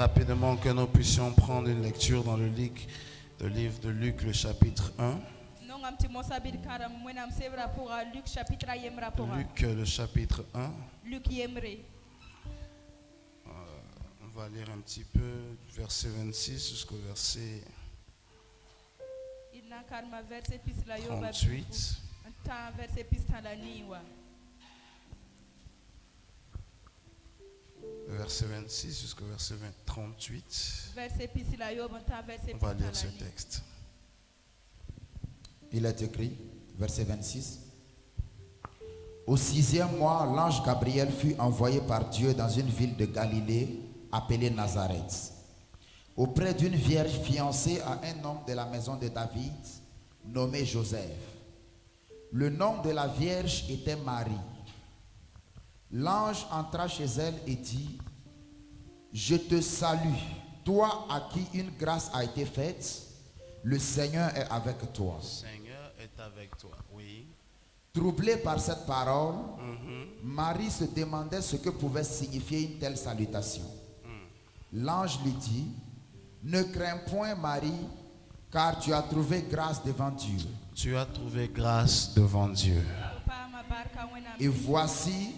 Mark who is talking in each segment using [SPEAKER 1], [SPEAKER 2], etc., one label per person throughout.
[SPEAKER 1] rapidement que nous puissions prendre une lecture dans le livre de Luc, le chapitre 1. Luc, le chapitre 1. On va lire un petit peu du verset 26 jusqu'au verset 38. Verset 26 jusqu'au verset 38. On va lire ce texte.
[SPEAKER 2] Il est écrit, verset 26. Au 6e mois, l'ange Gabriel fut envoyé par Dieu dans une ville de Galilée appelée Nazareth, auprès d'une vierge fiancée à un homme de la maison de David, nommé Joseph. Le nom de la vierge était Marie. L'ange entra chez elle et dit: Je te salue, toi à qui une grâce a été faite, le Seigneur est avec toi.
[SPEAKER 1] Le Seigneur est avec toi, oui.
[SPEAKER 2] Troublée par cette parole, Marie se demandait ce que pouvait signifier une telle salutation. L'ange lui dit: Ne crains point, Marie, car tu as trouvé grâce devant Dieu.
[SPEAKER 1] Tu as trouvé grâce devant Dieu.
[SPEAKER 2] Et voici,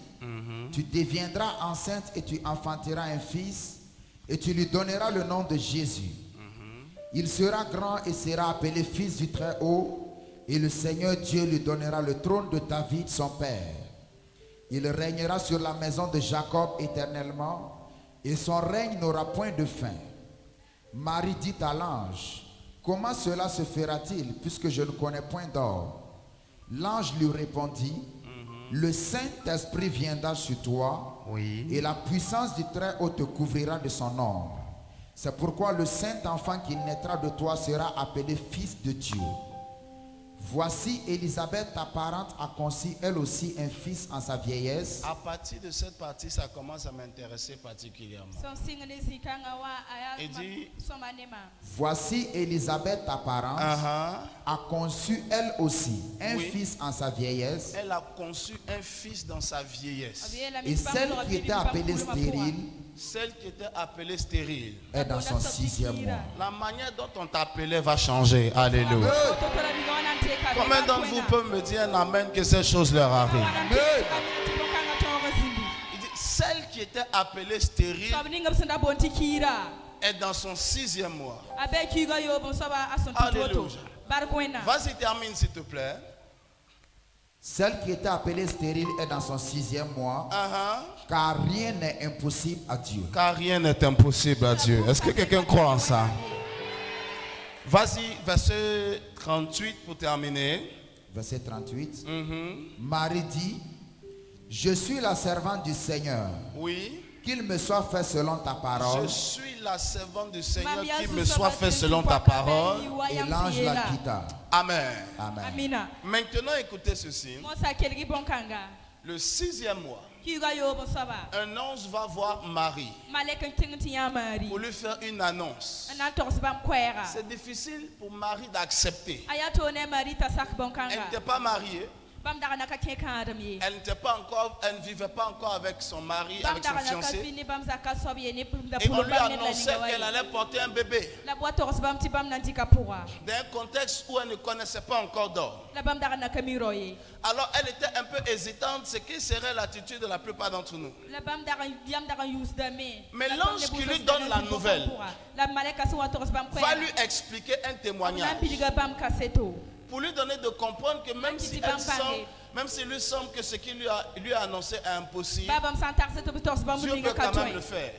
[SPEAKER 2] tu deviendras enceinte et tu enfanteras un fils, et tu lui donneras le nom de Jésus. Il sera grand et sera appelé fils du Très-Haut, et le Seigneur Dieu lui donnera le trône de David, son père. Il régnera sur la maison de Jacob éternellement, et son règne n'aura point de fin. Marie dit à l'ange: Comment cela se fera-t-il, puisque je ne connais point d'homme? L'ange lui répondit: Le Saint-Esprit viendra sur toi,
[SPEAKER 1] oui.
[SPEAKER 2] Et la puissance du Très-Haut te couvrira de son ombre. C'est pourquoi le Saint-Enfant qui naîtra de toi sera appelé Fils de Dieu. Voici, Élisabeth, ta parente, a conçu elle aussi un fils en sa vieillesse.
[SPEAKER 1] À partir de cette partie, ça commence à m'intéresser particulièrement. Il dit:
[SPEAKER 2] Voici, Élisabeth, ta parente, a conçu elle aussi un fils en sa vieillesse.
[SPEAKER 1] Elle a conçu un fils dans sa vieillesse.
[SPEAKER 2] Et celle qui était appelée stérile, est dans son 6e mois.
[SPEAKER 1] La manière dont on t'appelait va changer. Alléluia. Combien d'entre vous peuvent me dire un amen que ces choses leur arrivent? Il dit: celle qui était appelée stérile est dans son 6e mois. Alléluia. Vas-y, termine s'il te plaît.
[SPEAKER 2] Celle qui était appelée stérile est dans son 6e mois, car rien n'est impossible à Dieu.
[SPEAKER 1] Car rien n'est impossible à Dieu. Est-ce que quelqu'un croit en ça? Vas-y, verset 38 pour terminer.
[SPEAKER 2] Verset 38. Marie dit: Je suis la servante du Seigneur.
[SPEAKER 1] Oui.
[SPEAKER 2] Qu'il me soit fait selon ta parole.
[SPEAKER 1] Je suis la servante du Seigneur, qu'il me soit fait selon ta parole.
[SPEAKER 2] Et l'ange la quitta.
[SPEAKER 1] Amen.
[SPEAKER 2] Amen.
[SPEAKER 1] Maintenant, écoutez ceci. Le 6e mois, un ange va voir Marie pour lui faire une annonce. C'est difficile pour Marie d'accepter. Elle n'était pas mariée. Elle n'était pas encore, elle ne vivait pas encore avec son mari, avec son fiancé. Et on lui annonçait qu'elle allait porter un bébé. Dans un contexte où elle ne connaissait pas encore d'homme. Alors elle était un peu hésitante, ce qui serait l'attitude de la plupart d'entre nous. Mais l'ange qui lui donne la nouvelle va lui expliquer un témoignage. Pour lui donner de comprendre que même si lui semble que ce qu'il lui a annoncé est impossible, Dieu peut quand même le faire.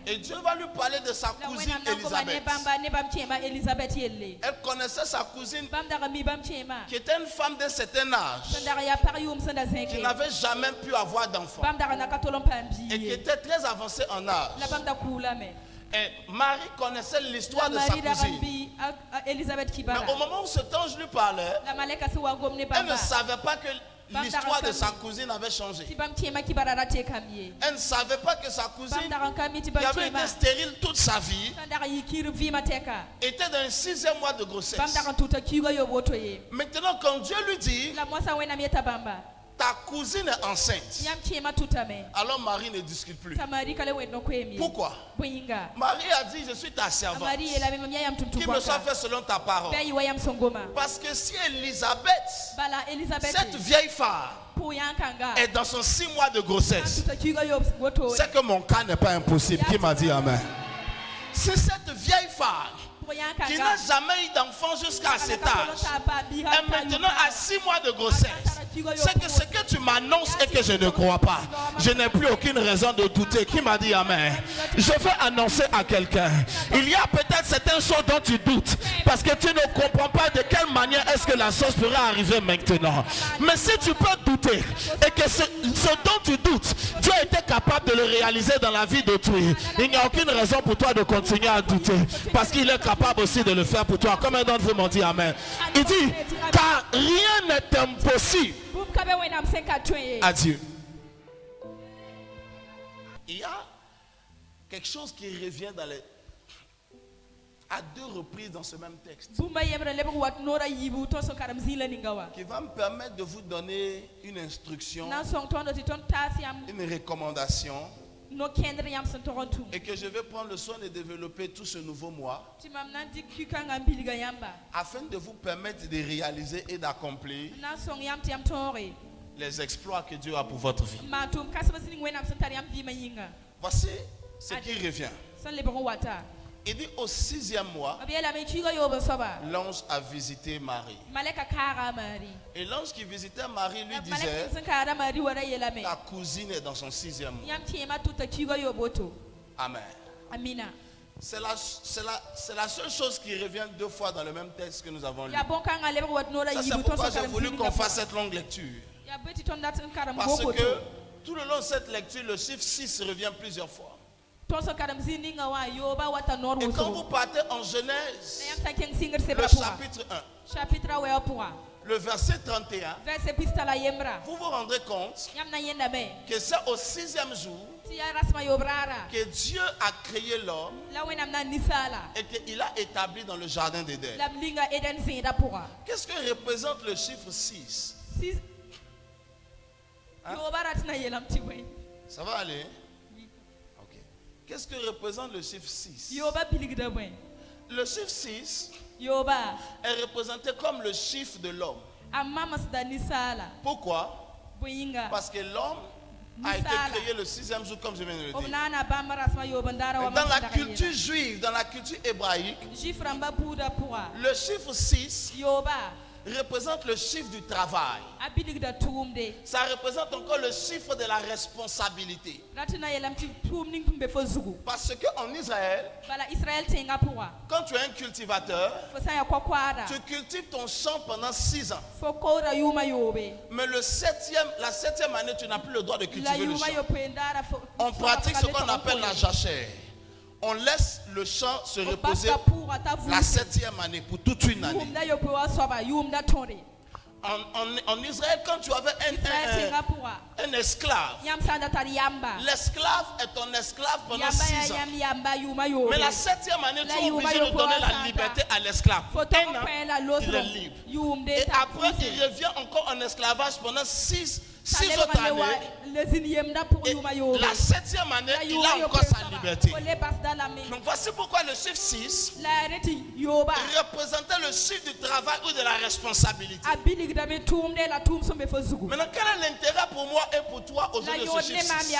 [SPEAKER 1] Et Dieu va lui parler de sa cousine Élisabeth. Elle connaissait sa cousine qui était une femme d'un certain âge, qui n'avait jamais pu avoir d'enfant et qui était très avancée en âge. Et Marie connaissait l'histoire de sa cousine. Mais au moment où cet ange lui parlait, elle ne savait pas que l'histoire de sa cousine avait changé. Elle ne savait pas que sa cousine, qui avait été stérile toute sa vie, était dans un 6e mois de grossesse. Maintenant, quand Dieu lui dit ta cousine est enceinte. Alors Marie ne discute plus. Pourquoi? Marie a dit, je suis ta servante. Qu'il me soit fait selon ta parole. Parce que si Élisabeth, cette vieille femme, est dans son 6 mois de grossesse, c'est que mon cas n'est pas impossible. Qui m'a dit amen? Si cette vieille femme qui n'a jamais eu d'enfant jusqu'à cet âge est maintenant à 6 mois de grossesse, c'est que ce que tu m'annonces et que je ne crois pas, je n'ai plus aucune raison de douter. Qui m'a dit amen? Je vais annoncer à quelqu'un, il y a peut-être certaines choses dont tu doutes parce que tu ne comprends pas de quelle manière est-ce que la chose pourrait arriver maintenant. Mais si tu peux douter et que ce dont tu doutes, Dieu était capable de le réaliser dans la vie d'autrui, il n'y a aucune raison pour toi de continuer à douter parce qu'il est capable aussi de le faire pour toi. Combien d'entre vous m'ont dit amen? Il dit, car rien n'est impossible à Dieu. Il y a quelque chose qui revient à 2 reprises dans ce même texte, qui va me permettre de vous donner une instruction, une recommandation, et que je vais prendre le soin de développer tout ce nouveau mois afin de vous permettre de réaliser et d'accomplir les exploits que Dieu a pour votre vie. Voici ce qui revient. Il dit au 6e mois, l'ange a visité Marie. Et l'ange qui visitait Marie lui disait, ta cousine est dans son 6e mois. Amen. C'est la seule chose qui revient 2 fois dans le même texte que nous avons lu. Ça, c'est pourquoi j'ai voulu qu'on fasse cette longue lecture. Parce que tout le long de cette lecture, le chiffre 6 revient plusieurs fois. Et quand vous partez en Genèse, le chapitre 1, le verset 31, vous vous rendrez compte que c'est au 6e jour que Dieu a créé l'homme et qu'il a établi dans le jardin d'Éden. Qu'est-ce que représente le chiffre 6? Hein? Ça va aller? Ok. Qu'est-ce que représente le chiffre 6? Le chiffre 6 est représenté comme le chiffre de l'homme. Pourquoi? Parce que l'homme a été créé le 6e jour, comme je viens de le dire. Dans la culture juive, dans la culture hébraïque, le chiffre 6 représente le chiffre du travail. Ça représente encore le chiffre de la responsabilité. Parce qu'en Israël, quand tu es un cultivateur, tu cultives ton champ pendant 6 ans. Mais la 7e année, tu n'as plus le droit de cultiver le champ. On pratique ce qu'on appelle la jachère. On laisse le champ se reposer la 7e année pour toute une année. En Israël, quand tu avais un esclave, l'esclave est ton esclave pendant 6 ans. Mais la 7e année, tu es obligé de donner la liberté à l'esclave. Un an, il est libre. Et après, il revient encore en esclavage pendant 6 autres années. Et la 7e année, il a encore sa liberté. Donc voici pourquoi le chiffre 6 représentait le chiffre du travail ou de la responsabilité. Maintenant, quel est l'intérêt pour moi et pour toi aujourd'hui de ce chiffre 6?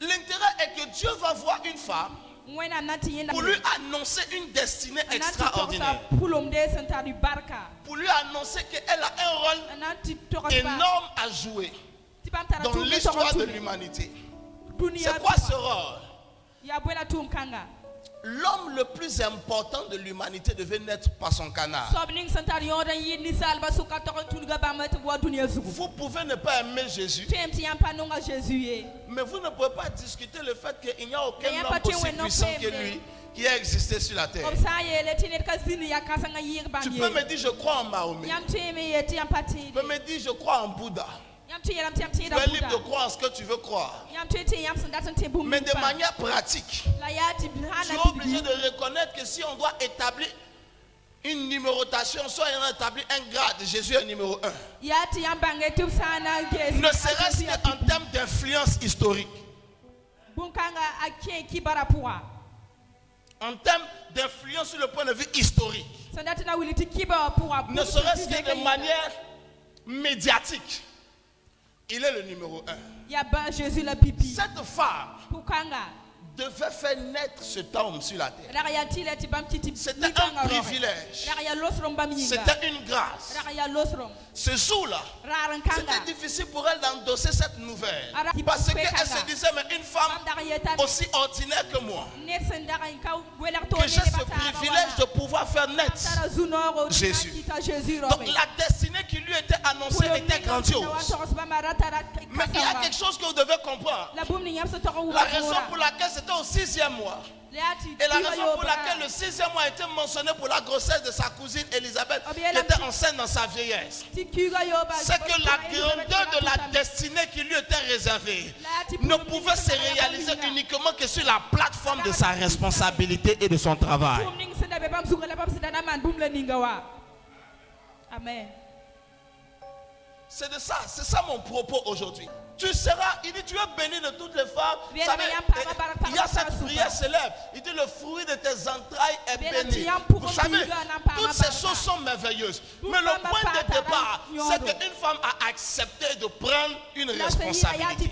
[SPEAKER 1] L'intérêt est que Dieu va voir une femme pour lui annoncer une destinée extraordinaire. Pour lui annoncer qu'elle a un rôle énorme à jouer dans l'histoire de l'humanité. C'est quoi ce rôle? L'homme le plus important de l'humanité devait naître par son canard. Vous pouvez ne pas aimer Jésus, mais vous ne pouvez pas discuter le fait qu'il n'y a aucun homme aussi puissant que lui qui a existé sur la terre. Tu peux me dire je crois en Mahomet. Tu peux me dire je crois en Bouddha. Tu es libre de croire en ce que tu veux croire. Mais de manière pratique, tu es obligé de reconnaître que si on doit établir une numérotation, soit il a établi un grade. Jésus est numéro 1. Ne serait-ce qu'en termes d'influence historique. En termes d'influence sur le point de vue historique. Ne serait-ce que de manière médiatique. Il est le numéro 1. Cette femme devait faire naître cet homme sur la terre. C'était un privilège. C'était une grâce. Ce jour-là, c'était difficile pour elle d'endosser cette nouvelle. Parce qu'elle se disait, mais une femme aussi ordinaire que moi, que j'ai ce privilège de pouvoir faire naître Jésus. Donc la destinée qui lui était annoncée était grandiose. Mais il y a quelque chose que vous devez comprendre. La raison pour laquelle c'était au 6e mois. Et la raison pour laquelle le 6e mois a été mentionné pour la grossesse de sa cousine Élisabeth, qui était enceinte dans sa vieillesse, c'est que la grandeur de la destinée qui lui était réservée ne pouvait se réaliser uniquement que sur la plateforme de sa responsabilité et de son travail.
[SPEAKER 3] Amen.
[SPEAKER 1] C'est ça mon propos aujourd'hui. Tu seras, il dit, tu es béni de toutes les femmes. Vous savez, il y a cette prière célèbre. Il dit, le fruit de tes entrailles est béni. Vous savez, toutes ces choses sont merveilleuses. Mais le point de départ, c'est qu'une femme a accepté de prendre une responsabilité.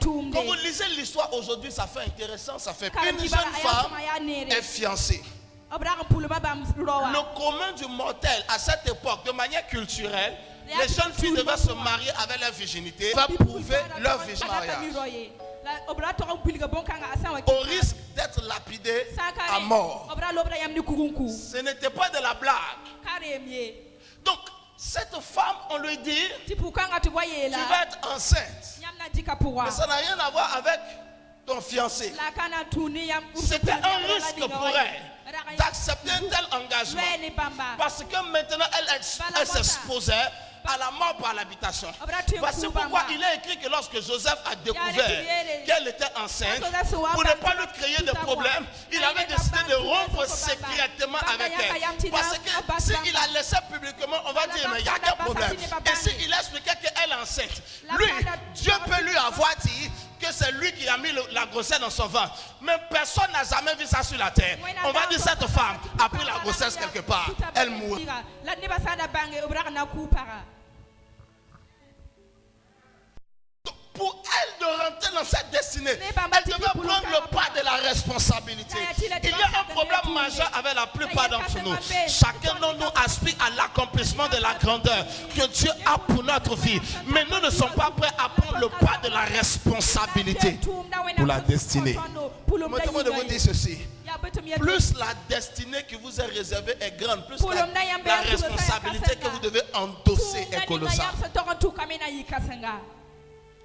[SPEAKER 1] Quand vous lisez l'histoire aujourd'hui, ça fait intéressant. Ça fait une jeune femme est fiancée. Le commun du mortel à cette époque, de manière culturelle, les jeunes filles devaient se marier avec leur virginité, va prouver leur virginité. Au risque d'être lapidé à mort. Ce n'était pas de la blague. Donc, cette femme, on lui dit, tu vas être enceinte. Mais ça n'a rien à voir avec ton fiancé. C'était un risque pour elle d'accepter un tel engagement. Parce que maintenant, elle s'exposait à la mort par l'habitation. Voici pourquoi il est écrit que lorsque Joseph a découvert qu'elle était enceinte, pour ne pas lui créer de problème, il avait décidé de rompre secrètement avec elle. Parce que s'il la laissait publiquement, on va dire, mais il n'y a qu'un problème. Et s'il expliquait qu'elle est enceinte, lui, Dieu peut lui avoir dit que c'est lui qui a mis la grossesse dans son ventre. Mais personne n'a jamais vu ça sur la terre. On va dire cette femme a pris la grossesse quelque part. Elle mourra. Pour elle de rentrer dans cette destinée, elle devait prendre le pas de la responsabilité. Il y a un problème majeur avec la plupart d'entre nous. Chacun de nous aspire à l'accomplissement de la grandeur que Dieu a pour notre vie. Mais nous ne sommes pas prêts à prendre le pas de la responsabilité pour la destinée. Permettez-moi de vous dire ceci. Plus la destinée qui vous est réservée est grande, plus la responsabilité que vous devez endosser est colossale.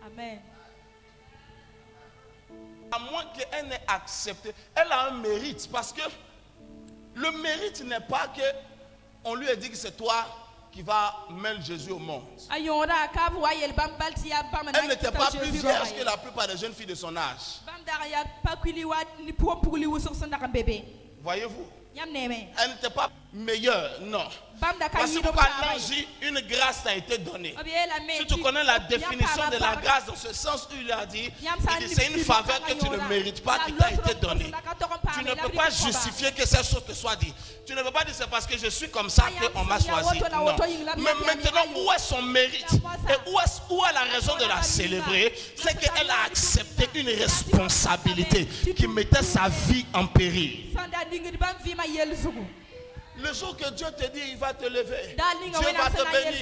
[SPEAKER 3] Amen.
[SPEAKER 1] À moins qu'elle n'ait accepté, elle a un mérite, parce que le mérite n'est pas que on lui a dit que c'est toi qui va mettre Jésus au monde. Elle n'était pas plus vierge que la plupart des jeunes filles de son âge. Voyez-vous? Elle n'était pas meilleure, non. Parce que pourquoi l'ange dit une grâce t'a été donnée. Si tu connais la définition de la grâce dans ce sens où il a dit c'est une faveur que tu ne mérites pas qui t'a été donnée. Tu ne peux pas justifier que cette chose te soit dit. Tu ne peux pas dire c'est parce que je suis comme ça qu'on m'a choisi. Non. Mais maintenant, où est son mérite et où est la raison de la célébrer? C'est qu'elle a accepté une responsabilité qui mettait sa vie en péril. Le jour que Dieu te dit, il va te lever. Dieu va te bénir.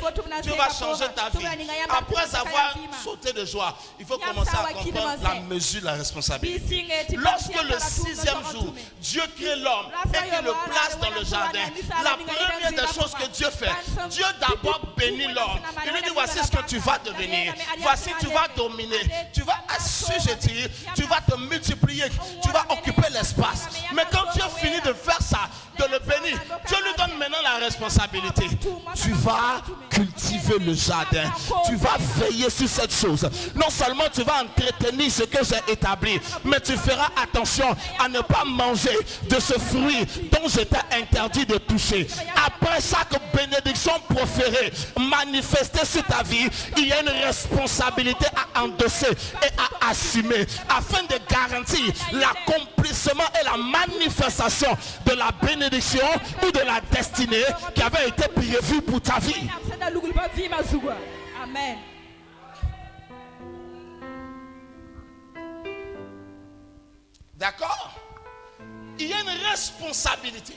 [SPEAKER 1] Dieu va changer ta vie. Après avoir sauté de joie, il faut commencer à comprendre la mesure de la responsabilité. Lorsque le 6e jour, Dieu crée l'homme et qu'il le place dans le jardin, la première des choses que Dieu fait, Dieu d'abord bénit l'homme. Il lui dit, voici ce que tu vas devenir. Voici, tu vas dominer. Tu vas assujettir. Tu vas te multiplier. Tu vas occuper l'espace. Mais quand Dieu finit de faire ça, de le bénir, Dieu lui donne maintenant la responsabilité responsabilité, tu vas cultiver le jardin. Tu vas veiller sur cette chose. Non seulement tu vas entretenir ce que j'ai établi, mais tu feras attention à ne pas manger de ce fruit dont je t'ai interdit de toucher. Après chaque bénédiction proférée, manifestée sur ta vie, il y a une responsabilité à endosser et à assumer afin de garantir l'accomplissement et la manifestation de la bénédiction ou de la destinée qui avait été prévue pour ta vie.
[SPEAKER 3] Amen.
[SPEAKER 1] D'accord? Il y a une responsabilité.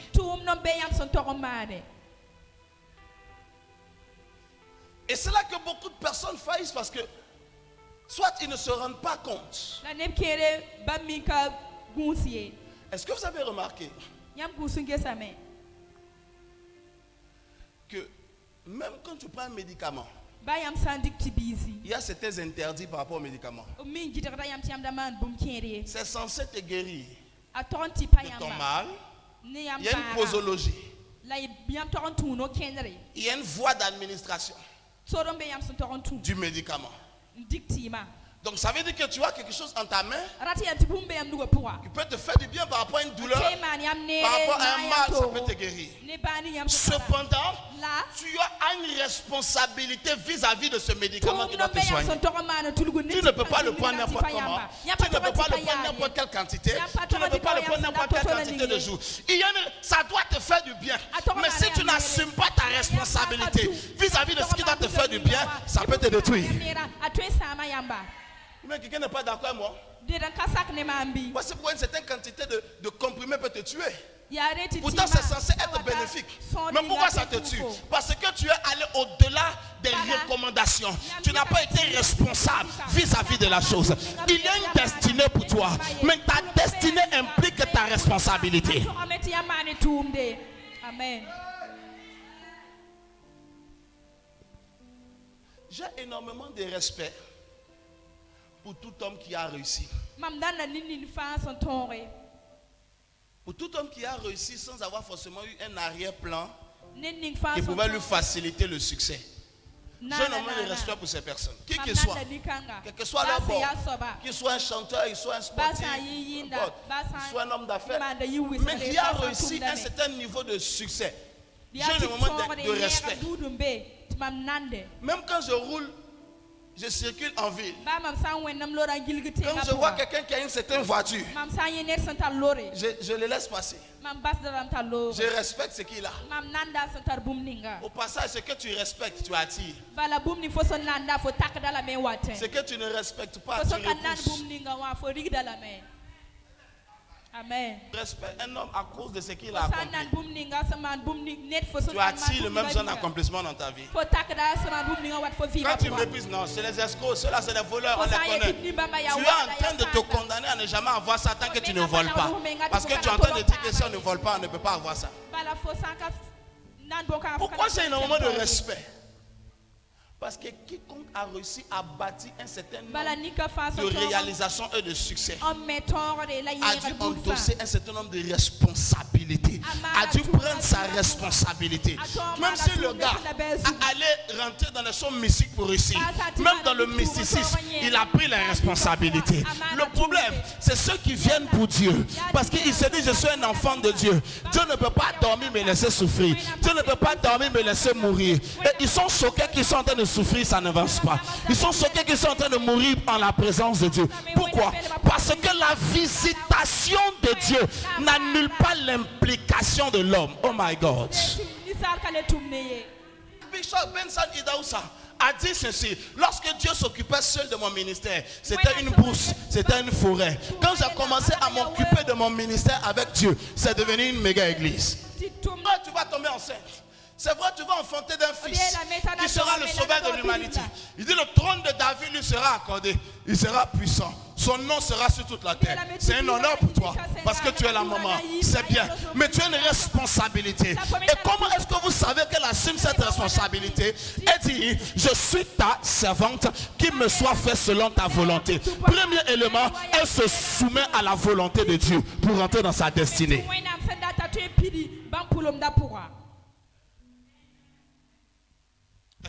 [SPEAKER 1] Et c'est là que beaucoup de personnes faillissent parce que soit ils ne se rendent pas compte. Est-ce que vous avez remarqué que même quand tu prends un médicament, il y a certains interdits par rapport aux médicaments. C'est censé te guérir de ton mal. Il y a une posologie. Il y a une voie d'administration du médicament. Donc ça veut dire que tu as quelque chose en ta main qui peut te faire du bien par rapport à une douleur, par rapport à un mal, ça peut te guérir. Cependant, tu as une responsabilité vis-à-vis de ce médicament qui doit te soigner. Tu ne peux pas le prendre n'importe comment. Tu ne peux pas le prendre n'importe quelle quantité. Tu ne peux pas le prendre n'importe quelle quantité de jours. Ça doit te faire du bien. Mais si tu n'assumes pas ta responsabilité vis-à-vis de ce qui doit te faire du bien, ça peut te détruire. Mais quelqu'un n'est pas d'accord avec moi. Voici pourquoi une certaine quantité de comprimés peut te tuer. Pourtant c'est censé être bénéfique. Mais pourquoi ça te tue? Parce que tu es allé au-delà des recommandations. Tu n'as pas été responsable vis-à-vis de la chose. Il y a une destinée pour toi, mais ta destinée implique ta responsabilité.
[SPEAKER 3] Amen.
[SPEAKER 1] J'ai énormément de respect pour tout homme qui a réussi. Pour tout homme qui a réussi sans avoir forcément eu un arrière-plan qui pouvait lui faciliter le succès. J'ai énormément de respect pour ces personnes. Qui qu'ils soient, quel que soit leur bord, qu'il soit un chanteur, qu'il soit un sportif, qu'il soit un homme d'affaires, mais qui a réussi un certain niveau de succès. J'ai énormément de respect. Même quand je roule, je circule en ville. Quand je vois quelqu'un qui a une certaine voiture, je le laisse passer. Je respecte ce qu'il a. Au passage, ce que tu respectes, tu attires. Ce que tu ne respectes pas, tu repousses.
[SPEAKER 3] Amen.
[SPEAKER 1] Respect un homme à cause de ce qu'il a accompli. Tu attires le même genre d'accomplissement dans ta vie. Quand tu méprises, non, c'est les escrocs, ceux-là c'est les voleurs, on les connaît. Tu es en train de te condamner à ne jamais avoir ça tant que tu ne voles pas. Parce que tu es en train de dire que si on ne vole pas, on ne peut pas avoir ça. Pourquoi j'ai énormément de respect? Parce que quiconque a réussi à bâtir un certain nombre de réalisations et de succès a dû endosser un certain nombre de responsabilités, a dû prendre sa responsabilité. Même si le gars allait rentrer dans le son mystique pour réussir, même dans le mysticisme, il a pris la responsabilité. Le problème, c'est ceux qui viennent pour Dieu, parce qu'ils se disent je suis un enfant de Dieu. Dieu ne peut pas dormir me laisser souffrir. Dieu ne peut pas dormir me laisser mourir. Et ils sont choqués qu'ils sont en train de souffrir, ça n'avance pas. Ils sont choqués qu'ils sont en train de mourir en la présence de Dieu. Pourquoi? Parce que la visitation de Dieu n'annule pas l'implication de l'homme. Oh my God. Bishop Benson Idaoussa a dit ceci: lorsque Dieu s'occupait seul de mon ministère, c'était une brousse, c'était une forêt. Quand j'ai commencé à m'occuper de mon ministère avec Dieu, c'est devenu une méga église. Tu vas tomber enceinte. C'est vrai, tu vas enfanter d'un fils qui sera le sauveur de l'humanité. Il dit le trône de David lui sera accordé. Il sera puissant. Son nom sera sur toute la terre. C'est un honneur pour toi parce que tu es la maman. C'est bien. Mais tu as une responsabilité. Et comment est-ce que vous savez qu'elle assume cette responsabilité? Elle dit, je suis ta servante, qu'il me soit fait selon ta volonté. Premier élément, elle se soumet à la volonté de Dieu pour entrer dans sa destinée.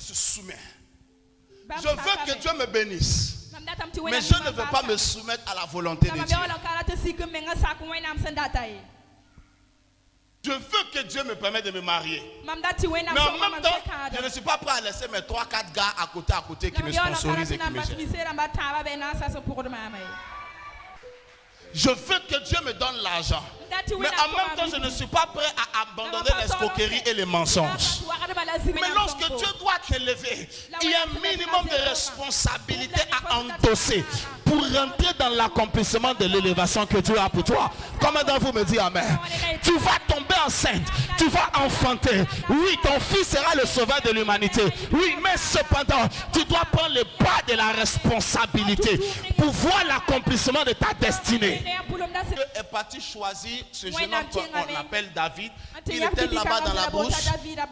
[SPEAKER 1] se soumet. Je veux que Dieu me bénisse. Mais je ne veux pas me soumettre à la volonté de Dieu. Je veux que Dieu me permette de me marier. Mais en même temps, je ne suis pas prêt à laisser mes 3-4 gars à côté qui me sponsorisent et qui me gèrent. Je veux que Dieu me donne l'argent. Mais en même temps, je ne suis pas prêt à abandonner l'escroquerie et les mensonges. Mais lorsque Dieu doit t'élever, il y a un minimum de responsabilité à endosser pour rentrer dans l'accomplissement de l'élévation que Dieu a pour toi. Combien d'entre vous me dit Amen? Tu vas tomber enceinte, tu vas enfanter. Oui, ton fils sera le sauveur de l'humanité. Oui, mais cependant, tu dois prendre le pas de la responsabilité pour voir l'accomplissement de ta destinée. Dieu est parti choisir ce jeune homme qu'on appelle David. Il était là-bas dans la brousse.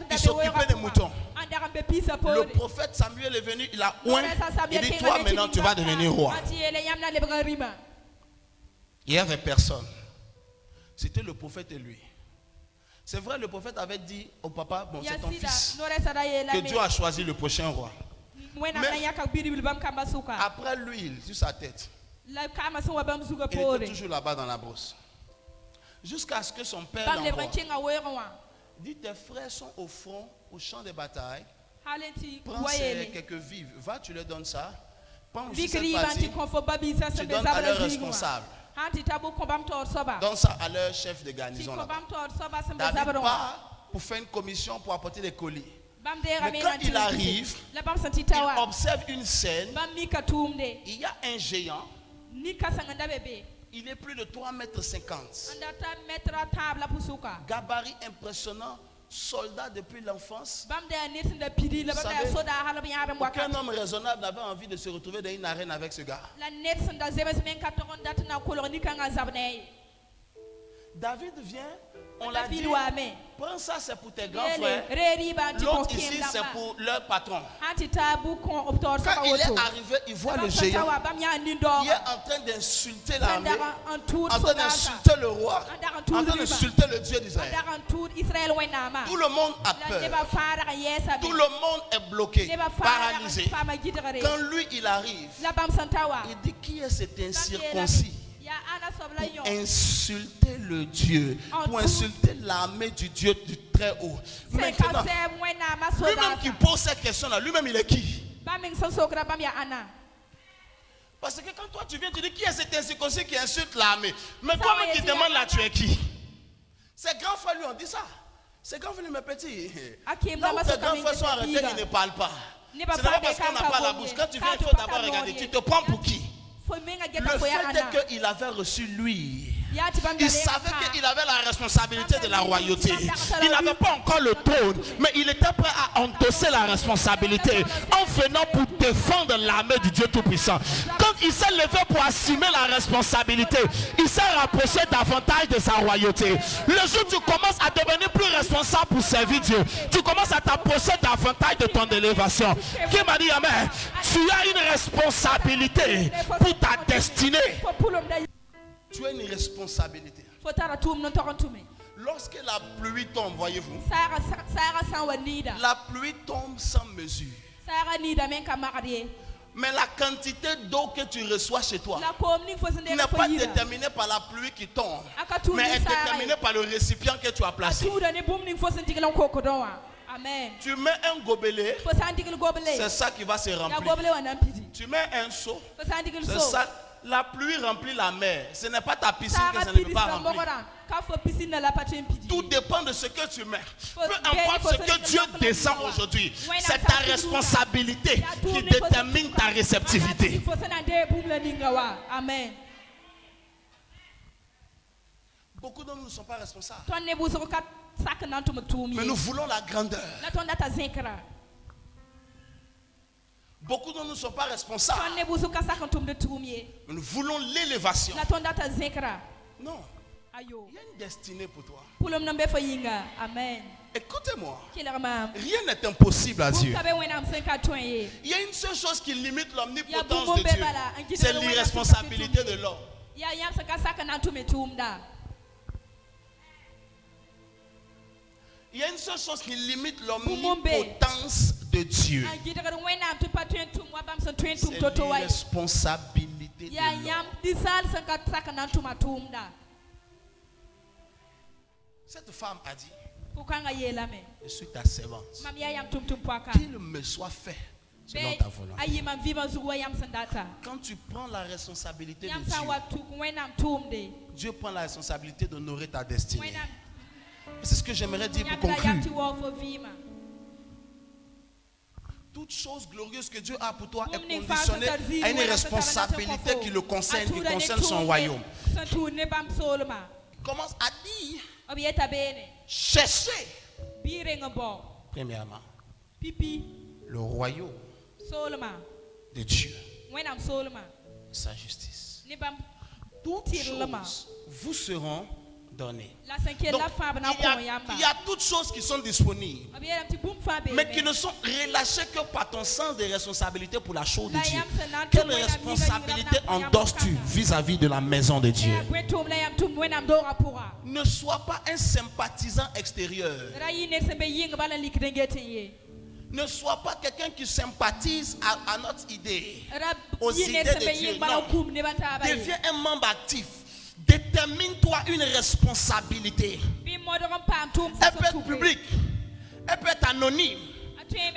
[SPEAKER 1] Il s'occupait des moutons. Le prophète Samuel est venu, il a oint. Il dit, toi maintenant tu vas devenir roi. Il n'y avait personne. C'était le prophète et lui. C'est vrai, le prophète avait dit au papa, bon, c'est ton fils que Dieu a choisi le prochain roi. Mais après l'huile sur sa tête, il était toujours là-bas dans la brousse. Jusqu'à ce que son père l'envoie. Dit, tes frères sont au front, au champ de bataille. Prends quelques vivres. Va, tu leur donnes ça. Prends aussi cette partie. Tu donnes à leur responsable. Donne ça à leur chef de garnison là-bas. David part pour faire une commission pour apporter des colis. Mais quand il arrive, il observe une scène. Il y a un géant. Il est plus de 3,50 m. Gabarit impressionnant. Soldat depuis l'enfance. Aucun homme raisonnable n'avait envie de se retrouver dans une arène avec ce gars. David vient, on l'a dit, prends ça, c'est pour tes grands frères. L'autre ici, c'est pour leur patron. Quand il est arrivé, il voit le géant. Il est en train d'insulter l'armée, en train d'insulter le roi, en train d'insulter le Dieu d'Israël. Tout le monde a peur. Tout le monde est bloqué, paralysé. Quand lui, il arrive, il dit, qui est cet incirconcis? Pour insulter le Dieu, pour insulter l'armée du Dieu du Très-Haut. Maintenant, lui-même qui pose cette question-là, lui-même il est qui? Parce que quand toi tu viens, tu dis qui est cet incirconcis qui insulte l'armée? Mais toi-même qui demandes là, tu es qui? Ses grands frères lui ont dit ça. Ses grands frères lui ont dit, petit, là où tes grands frères sont arrêtés, ils ne parlent pas. Ce n'est pas parce qu'on n'a pas la bouche. Quand tu viens, il faut d'abord regarder. Tu te prends pour qui? Le fait est qu'il avait reçu lui. Il savait qu'il avait la responsabilité de la royauté. Il n'avait pas encore le trône, mais il était prêt à endosser la responsabilité en venant pour défendre l'armée du Dieu Tout-Puissant. Quand il s'est levé pour assumer la responsabilité, il s'est rapproché davantage de sa royauté. Le jour où tu commences à devenir plus responsable pour servir Dieu, tu commences à t'approcher davantage de ton élévation. Qui m'a dit amen? Tu as une responsabilité pour ta destinée. Tu as une responsabilité. Lorsque la pluie tombe, voyez-vous, la pluie tombe sans mesure. Mais la quantité d'eau que tu reçois chez toi n'est pas déterminée par la pluie qui tombe, mais est déterminée par le récipient que tu as placé. Amen. Tu mets un gobelet, c'est ça qui va se remplir. Tu mets un seau, c'est ça. La pluie remplit la mer. Ce n'est pas ta piscine que ça ne peut pas remplir. Tout dépend de ce que tu mets. Peu importe ce que Dieu descend aujourd'hui, c'est ta responsabilité qui détermine ta réceptivité. Amen. Beaucoup d'entre nous ne sont pas responsables. Mais nous voulons la grandeur. Beaucoup de nous ne sont pas responsables. Mais nous voulons l'élévation. Non. Il y a une destinée pour toi. Écoutez-moi. Rien n'est impossible à Dieu. Il y a une seule chose qui limite l'omnipotence de Dieu. C'est l'irresponsabilité de l'homme. Il y a une seule chose qui limite l'omnipotence de Dieu. C'est l'irresponsabilité de l'homme. Cette femme a dit, je suis ta servante. Qu'il me soit fait selon ta volonté. Quand tu prends la responsabilité de Dieu, Dieu prend la responsabilité d'honorer ta destinée. C'est ce que j'aimerais dire pour conclure. Toute chose glorieuse que Dieu a pour toi est conditionnée à une responsabilité qui le concerne, qui concerne son royaume. Il commence à dire, cherchez premièrement le royaume de Dieu, sa justice. Toutes choses vous seront données. Donc, il y a toutes choses qui sont disponibles, mais qui ne sont relâchées que par ton sens de responsabilité pour la chose de Dieu. Quelle responsabilité endosses-tu vis-à-vis de la maison de Dieu? Ne sois pas un sympathisant extérieur. Ne sois pas quelqu'un qui sympathise à notre idée, aux idées de Dieu. Non. Deviens un membre actif. Détermine-toi une responsabilité. Elle peut être publique, elle peut être anonyme,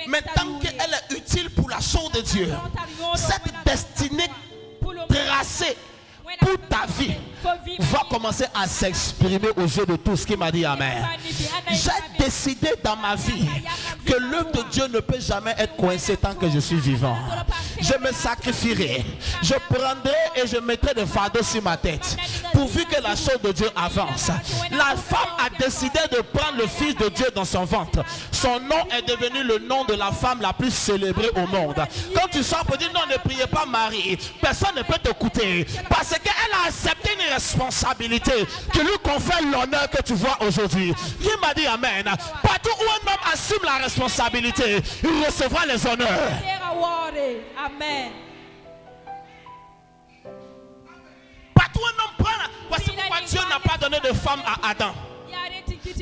[SPEAKER 1] mais tant qu'elle est utile pour la chose de Dieu, cette destinée tracée pour ta vie va commencer à s'exprimer aux yeux de tous. Qui m'a dit amen? J'ai décidé dans ma vie que l'œuvre de Dieu ne peut jamais être coincée tant que je suis vivant. Je me sacrifierai, je prendrai et je mettrai des fardeaux sur ma tête pourvu que la chose de Dieu avance. La femme a décidé de prendre le Fils de Dieu dans son ventre. Son nom est devenu le nom de la femme la plus célébrée au monde. Quand tu sors pour dire non, ne priez pas Marie, personne ne peut t'écouter parce qu'elle a accepté une responsabilité qui lui confère l'honneur que tu vois aujourd'hui. Qui m'a dit amen? Partout où un homme assume la responsabilité, il recevra les honneurs. Amen. Partout où un homme prend, voici pourquoi Dieu n'a pas donné de femme à Adam.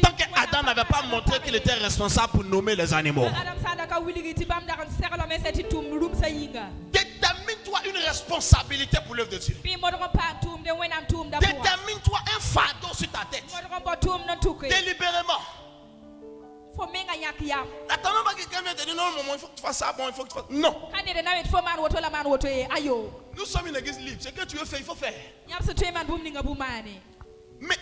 [SPEAKER 1] Tant qu'Adam n'avait pas montré qu'il était responsable pour nommer les animaux. Détermine-toi une responsabilité pour l'œuvre de Dieu. Détermine-toi un fardeau sur ta tête. Délibérément. Attends, pas quelqu'un vient te dire non, il faut que tu fasses ça, bon, il faut que tu fasses. Non. Nous sommes une église libre. Ce que tu veux faire, il faut faire. Mais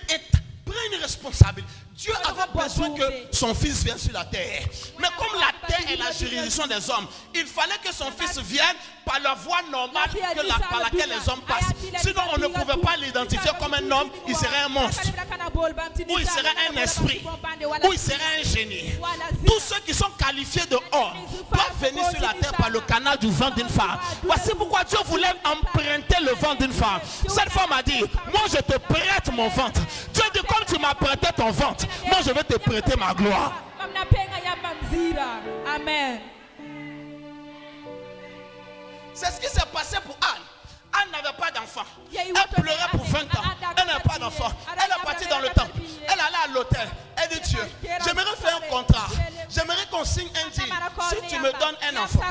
[SPEAKER 1] prends une responsabilité. Dieu avait besoin que son fils vienne sur la terre. Mais comme la terre est la juridiction des hommes, il fallait que son fils vienne par la voie normale par laquelle les hommes passent. Sinon, on ne pouvait pas l'identifier comme un homme. Il serait un monstre. Ou il serait un esprit. Ou il serait un génie. Tous ceux qui sont qualifiés de homme doivent venir sur la terre par le canal du vent d'une femme. Voici pourquoi Dieu voulait emprunter le vent d'une femme. Cette femme a dit, moi je te prête mon ventre. Dieu dit, comme tu m'as prêté ton ventre, moi je vais te prêter ma gloire. Amen. C'est ce qui s'est passé pour Anne. Anne n'avait pas d'enfant. Elle pleurait pour 20 ans. Elle n'avait pas d'enfant. Elle est partie dans le temple. Elle allait à l'hôtel. Elle dit Dieu, j'aimerais faire un contrat. J'aimerais qu'on signe un deal. Si tu me donnes un enfant,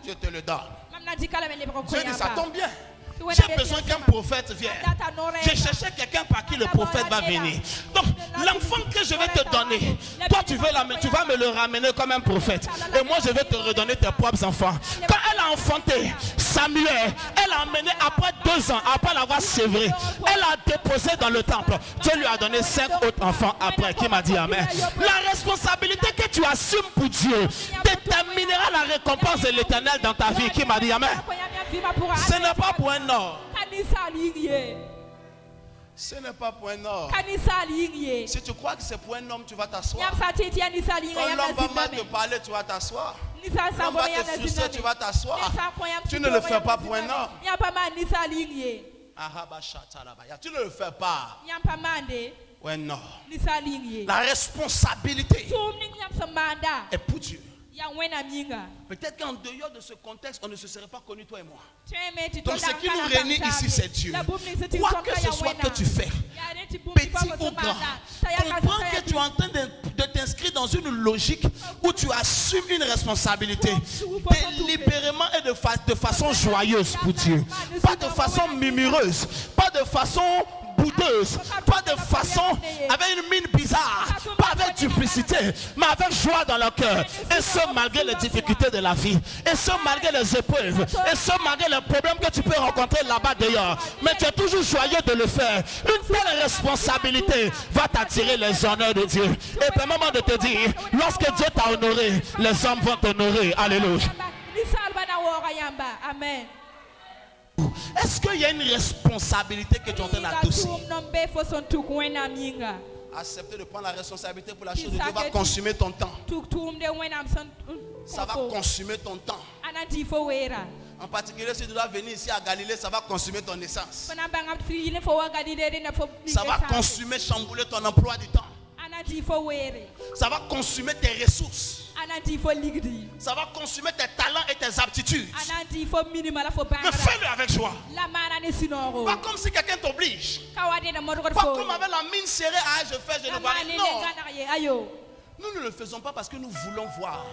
[SPEAKER 1] je te le donne. Dieu dit, ça tombe bien. J'ai besoin qu'un prophète vienne. J'ai cherché quelqu'un par qui le prophète va venir. Donc, l'enfant que je vais te donner, toi tu vas me le ramener comme un prophète. Et moi je vais te redonner tes propres enfants. Quand elle a enfanté Samuel, elle a emmené après 2 ans, après l'avoir sévré, elle a déposé dans le temple. Dieu lui a donné 5 autres enfants après. Qui m'a dit amen? La responsabilité que tu assumes pour Dieu déterminera la récompense de l'Éternel dans ta vie. Qui m'a dit amen? Ce n'est pas pour un homme. Ce n'est pas pour un homme. Si tu crois que c'est pour un homme, tu vas t'asseoir. Quand l'homme va mal te parler, tu vas t'asseoir. L'homme va te frustrer, tu vas t'asseoir. Tu ne le fais pas pour un homme. Tu ne le fais pas pour un homme. La responsabilité est pour Dieu. Peut-être qu'en dehors de ce contexte, on ne se serait pas connu, toi et moi. Donc ce qui nous réunit ici, c'est Dieu. Quoi que ce soit que tu fais, petit ou grand, comprends que tu es en train de t'inscrire dans une logique où tu assumes une responsabilité délibérément et de façon joyeuse pour Dieu. Pas de façon murmureuse, pas de façon boudeuse, pas de façon avec une mine bizarre, pas avec duplicité, mais avec joie dans le cœur. Et ce malgré les difficultés de la vie, et ce malgré les épreuves, et ce malgré les problèmes que tu peux rencontrer là-bas dehors. Mais tu es toujours joyeux de le faire. Une telle responsabilité va t'attirer les honneurs de Dieu. Et permets-moi de te dire, lorsque Dieu t'a honoré, les hommes vont t'honorer. Alléluia.
[SPEAKER 3] Amen.
[SPEAKER 1] Est-ce qu'il y a une responsabilité que tu es en train d'adosser? Accepter de prendre la responsabilité pour la chose de Dieu va consumer ton temps. Ça va consumer ton temps. En particulier si tu dois venir ici à Galilée, ça va consumer ton essence. Ça va consumer, chambouler ton emploi du temps. Ça va consumer tes ressources. Ça va consumer tes talents et tes aptitudes. Mais fais-le avec joie. Pas comme si quelqu'un t'oblige. Pas comme avec la mine serrée. Ah, je fais, je ne vois rien. Non. Nous ne le faisons pas parce que nous voulons voir.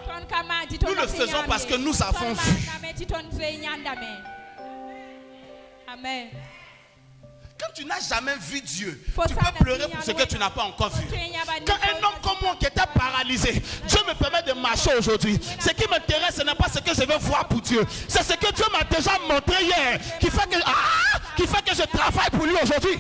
[SPEAKER 1] Nous le faisons parce que nous avons vu.
[SPEAKER 3] Amen.
[SPEAKER 1] Quand tu n'as jamais vu Dieu, tu peux pleurer pour ce que tu n'as pas encore vu. Quand un homme comme moi qui était paralysé, Dieu me permet de marcher aujourd'hui. Ce qui m'intéresse, ce n'est pas ce que je veux voir pour Dieu. C'est ce que Dieu m'a déjà montré hier, qui fait que je travaille pour lui aujourd'hui.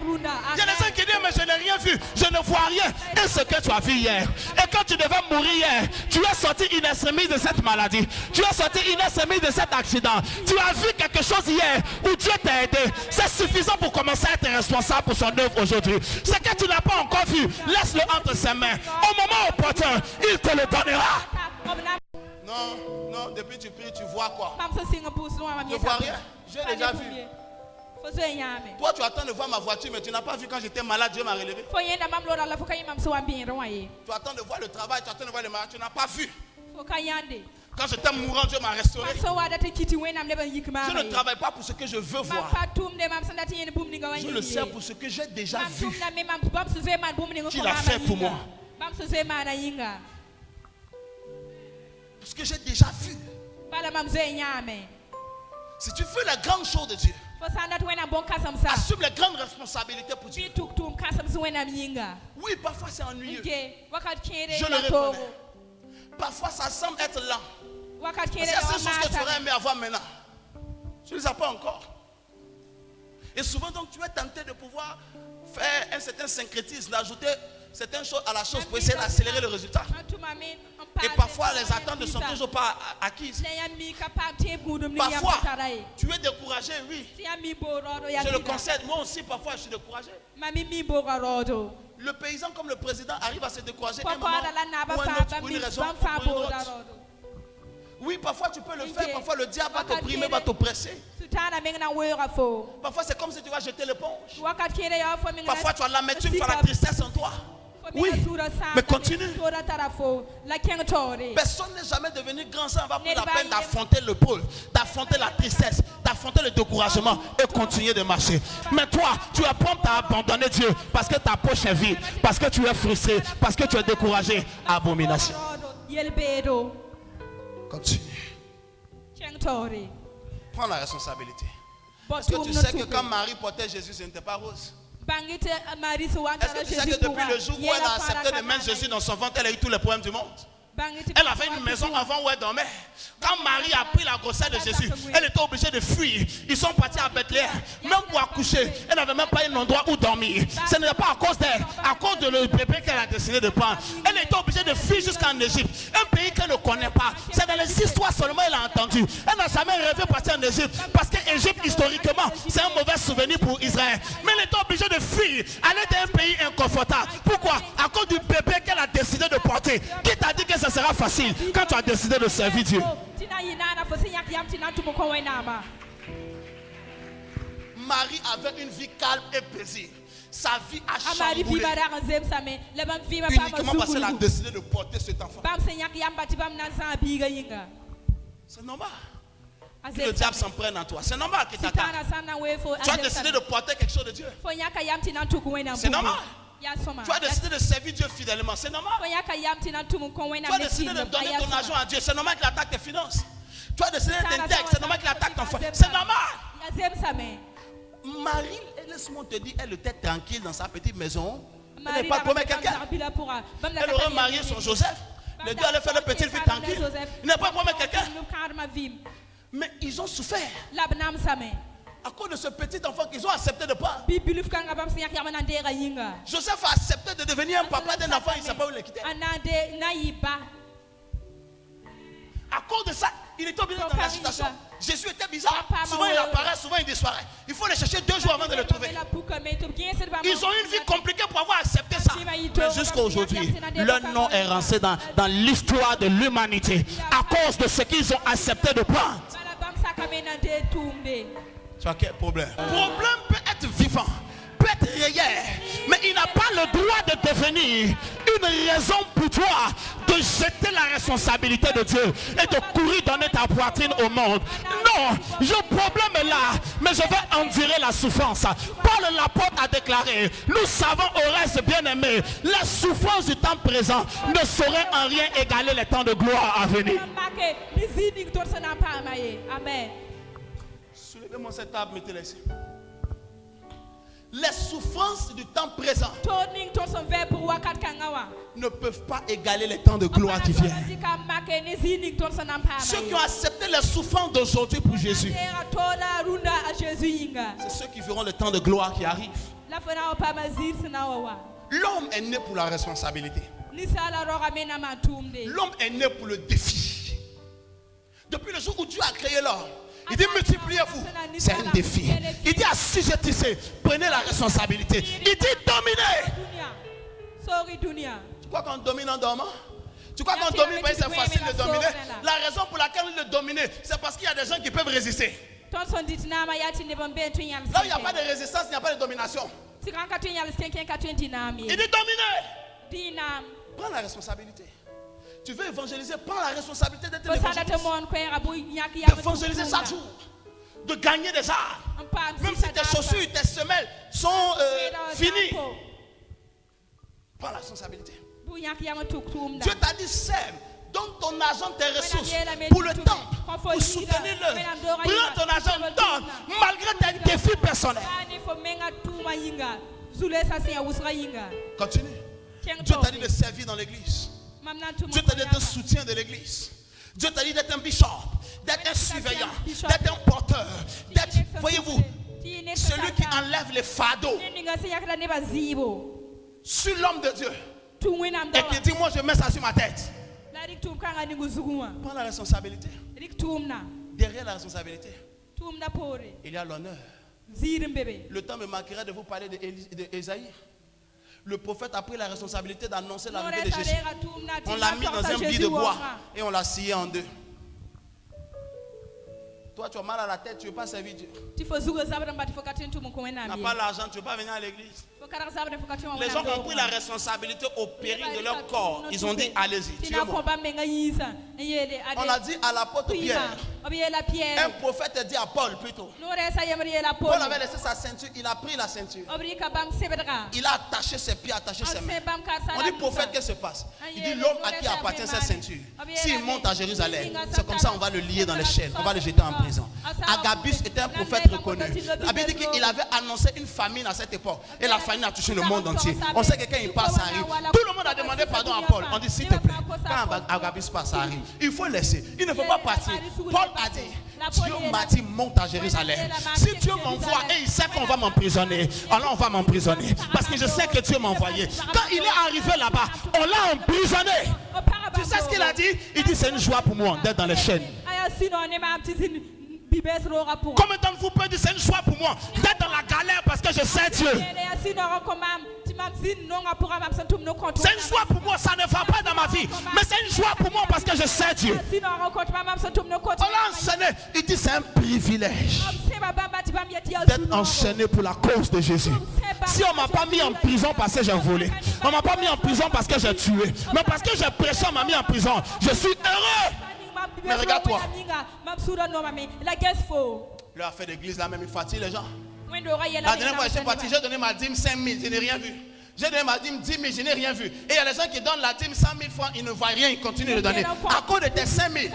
[SPEAKER 1] Il y a des gens qui disent, mais je n'ai rien vu, je ne vois rien. Et ce que tu as vu hier. Et quand tu devais mourir hier, tu es sorti in extremis de cette maladie. Tu es sorti in extremis de cet accident. Tu as vu quelque chose hier où Dieu t'a aidé. C'est suffisant pour commencer à être responsable pour son œuvre aujourd'hui. Ce que tu n'as pas encore vu, laisse-le entre ses mains. Au moment opportun, il te le donnera. Non, depuis tu pries, tu vois quoi? Tu ne vois rien. J'ai déjà vu. Toi, tu attends de voir ma voiture, mais tu n'as pas vu quand j'étais malade, Dieu m'a relevé. Tu attends de voir le travail, tu attends de voir le mariage, tu n'as pas vu. Quand j'étais mourant, Dieu m'a restauré. Je ne travaille pas pour ce que je veux voir. Je le sais pour ce que j'ai déjà vu. Qu'il a fait pour moi. Ce que j'ai déjà vu. Si tu veux les grandes choses de Dieu, assume les grandes responsabilités pour Dieu. Oui, parfois c'est ennuyeux. Je le reconnais. Parfois ça semble être lent. Parce qu'il y a ces choses que tu aurais aimé avoir maintenant. Tu ne les as pas encore. Et souvent donc tu es tenté de pouvoir faire un certain syncrétisme, d'ajouter certaines choses à la chose pour essayer d'accélérer le résultat. Et parfois les attentes ne sont toujours pas acquises. Parfois tu es découragé, oui. Je le concède, moi aussi parfois je suis découragé. Le paysan comme le président arrive à se décourager un moment ou un autre pour une raison ou pour une autre. Oui, parfois tu peux le faire, parfois le diable va t'opprimer, va t'oppresser. Parfois c'est comme si tu vas jeter l'éponge. Parfois tu as l'amertume, tu as la tristesse en toi. Oui, mais continue. Personne n'est jamais devenu grand sans avoir pris la peine d'affronter le pôle, d'affronter la tristesse, d'affronter le découragement et continuer de marcher. Mais toi, tu es prompt à abandonner Dieu parce que ta poche est vide, parce que tu es frustré, parce que tu es découragé. Abomination. Continue. Prends la responsabilité. Parce que tu sais que quand Marie portait Jésus, ce n'était pas rose. Est-ce que tu sais que depuis le jour où elle a accepté de mettre Jésus dans son ventre, elle a eu tous les problèmes du monde? Elle avait une maison avant où elle dormait. Quand Marie a pris la grossesse de Jésus, elle était obligée de fuir. Ils sont partis à Bethléem. Même pour accoucher, elle n'avait même pas un endroit où dormir. Ce n'est pas à cause d'elle, à cause de le bébé qu'elle a décidé de prendre. Elle était obligée de fuir jusqu'en Égypte. Un pays qu'elle ne connaît pas. C'est dans les histoires seulement elle a entendu. Elle n'a jamais rêvé de partir en Égypte. Parce que l'Égypte, historiquement, c'est un mauvais souvenir pour Israël. Mais elle était obligée de fuir, aller dans un pays inconfortable. Pourquoi? À cause du bébé qu'elle a décidé de porter. Qui t'a dit que ça sera facile quand tu as décidé de servir Dieu? Marie avait une vie calme et paisible. Sa vie a chamboulé. Uniquement parce qu'elle a décidé de porter cet enfant. C'est normal que le diable s'en prenne à toi. C'est normal qu'il t'attaque. Tu as décidé de porter quelque chose de Dieu. C'est normal. Tu as décidé de servir Dieu fidèlement, c'est normal. Tu as décidé de donner ton argent à Dieu, c'est normal qu'il attaque tes finances. Tu as décidé d'être intègre, c'est normal qu'il attaque ton foyer, c'est normal. Marie, laisse-moi te dire, elle était tranquille dans sa petite maison. Elle n'est pas promis quelqu'un. Elle aurait marié son Joseph. Les deux allaient faire le petit fils tranquille. Il n'est pas promis quelqu'un. Mais ils ont souffert. À cause de ce petit enfant qu'ils ont accepté de prendre. Joseph a accepté de devenir un papa d'un enfant, il ne sait pas où le quitter. À cause de ça, il était obligé dans la situation. Jésus était bizarre. Souvent il apparaît, souvent il disparaît. Il faut le chercher 2 jours avant de le trouver. Ils ont une vie compliquée pour avoir accepté ça. Mais jusqu'à aujourd'hui, leur nom est rentré dans l'histoire de l'humanité à cause de ce qu'ils ont accepté de prendre. Tu as quel problème? Le problème peut être vivant, peut être réel, mais il n'a pas le droit de devenir une raison pour toi de jeter la responsabilité de Dieu et de courir donner ta poitrine au monde. Non, le problème est là, mais je vais endurer la souffrance. Paul l'apôtre a déclaré, nous savons au reste bien aimé, la souffrance du temps présent ne saurait en rien égaler les temps de gloire à venir. Amen. Soulevez-moi cette table, mettez-la ici. Les souffrances du temps présent ne peuvent pas égaler les temps de gloire qui viennent. Ceux qui ont accepté les souffrances d'aujourd'hui pour Jésus, c'est ceux qui verront le temps de gloire qui arrive. L'homme est né pour la responsabilité. L'homme est né pour le défi. Depuis le jour où Dieu a créé l'homme, il dit multipliez-vous, c'est un défi. Il dit assujettissez, prenez la responsabilité. Il dit dominez. Tu crois qu'on domine en dormant? Tu crois qu'on domine parce que c'est facile de dominer? La raison pour laquelle on le domine, c'est parce qu'il y a des gens qui peuvent résister. Là où il n'y a pas de résistance, il n'y a pas de domination. Il dit dominez. Prends la responsabilité. Tu veux évangéliser, prends la responsabilité d'être évangéliste. D'évangéliser chaque jour. De gagner des âmes. Même si tes chaussures, tes semelles sont finies. Prends la responsabilité. Dieu t'a dit sème. Donne ton argent, tes ressources pour le temple, pour soutenir l'œuvre. Prends ton argent, donne, malgré tes défis personnels. Continue. Dieu t'a dit de servir dans l'église. Dieu t'a dit d'être un soutien de l'église. Dieu t'a dit d'être un bishop, d'être un surveillant, d'être un porteur, d'être, voyez-vous, celui qui enlève les fardeaux sur l'homme de Dieu. Et qui dit, moi je mets ça sur ma tête. Prends la responsabilité. Derrière la responsabilité, il y a l'honneur. Le temps me manquerait de vous parler d'Ésaïe. Le prophète a pris la responsabilité d'annoncer l'arrivée de Jésus. On l'a mis dans un billet de bois et on l'a scié en deux. Toi, tu as mal à la tête, tu ne veux pas servir Dieu. Tu n'as pas l'argent, tu ne veux pas venir à l'église. Les gens qui ont pris la responsabilité au péril de leur corps, ils ont dit allez-y. On a dit à l'apôtre Pierre. Un prophète dit à Paul plutôt. Paul avait laissé sa ceinture, il a pris la ceinture. Il a attaché ses pieds, attaché ses mains. On dit prophète, qu'est-ce qui se passe? Il dit l'homme à qui appartient cette ceinture. S'il monte à Jérusalem, c'est comme ça on va le lier dans les chaînes, on va le jeter en prison. Agabus était un prophète reconnu. La Bible dit qu'il avait annoncé une famine à cette époque. Et la famine a touché le monde entier. On sait que quand il passe, ça arrive. Tout le monde a demandé pardon à Paul. On dit s'il te plaît, quand Agabus passe, ça arrive. Il faut laisser. Il ne faut pas partir. Paul a dit, Dieu m'a dit monte à Jérusalem. Si Dieu m'envoie et il sait qu'on va m'emprisonner, alors on va m'emprisonner. Parce que je sais que Dieu m'a envoyé. Quand il est arrivé là-bas, on l'a emprisonné. Tu sais ce qu'il a dit? Il dit c'est une joie pour moi d'être dans les chaînes. Combien d'entre vous peut dire c'est une joie pour moi d'être dans la galère parce que je sais Dieu? C'est une joie pour moi, ça ne va pas dans ma vie, mais c'est une joie pour moi parce que je sais Dieu. On l'a enchaîné, il dit c'est un privilège d'être enchaîné pour la cause de Jésus. Si on ne m'a pas mis en prison parce que j'ai volé, on ne m'a pas mis en prison parce que j'ai tué, mais parce que j'ai prêché, on m'a mis en prison, je suis heureux. Mais regarde-toi. Leur affaire d'église là même, il fatigue les gens. La dernière fois que je suis parti, j'ai donné ma dîme 5 000, je n'ai rien vu. J'ai donné ma dîme 10 000, je n'ai rien vu. Et il y a les gens qui donnent la dîme 100 000 francs, ils ne voient rien, ils continuent de donner. À cause de tes 5 000.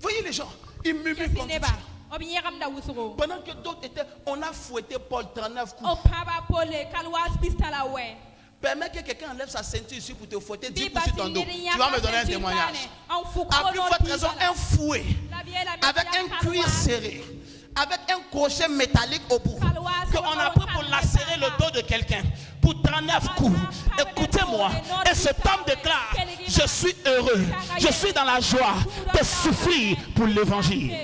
[SPEAKER 1] Voyez les gens, ils murmurent contre Dieu. Pendant que d'autres étaient, on a fouetté Paul 39 coups. Permets que quelqu'un enlève sa ceinture ici pour te fouetter 10 coups sur ton dos. Tu vas me donner un témoignage. À plus forte raison, un fouet avec un cuir serré, avec un crochet métallique au bout, qu'on a pris pour lacérer le dos de quelqu'un pour 39 coups. Écoutez-moi, et cet homme déclare: je suis heureux, je suis dans la joie de souffrir pour l'évangile.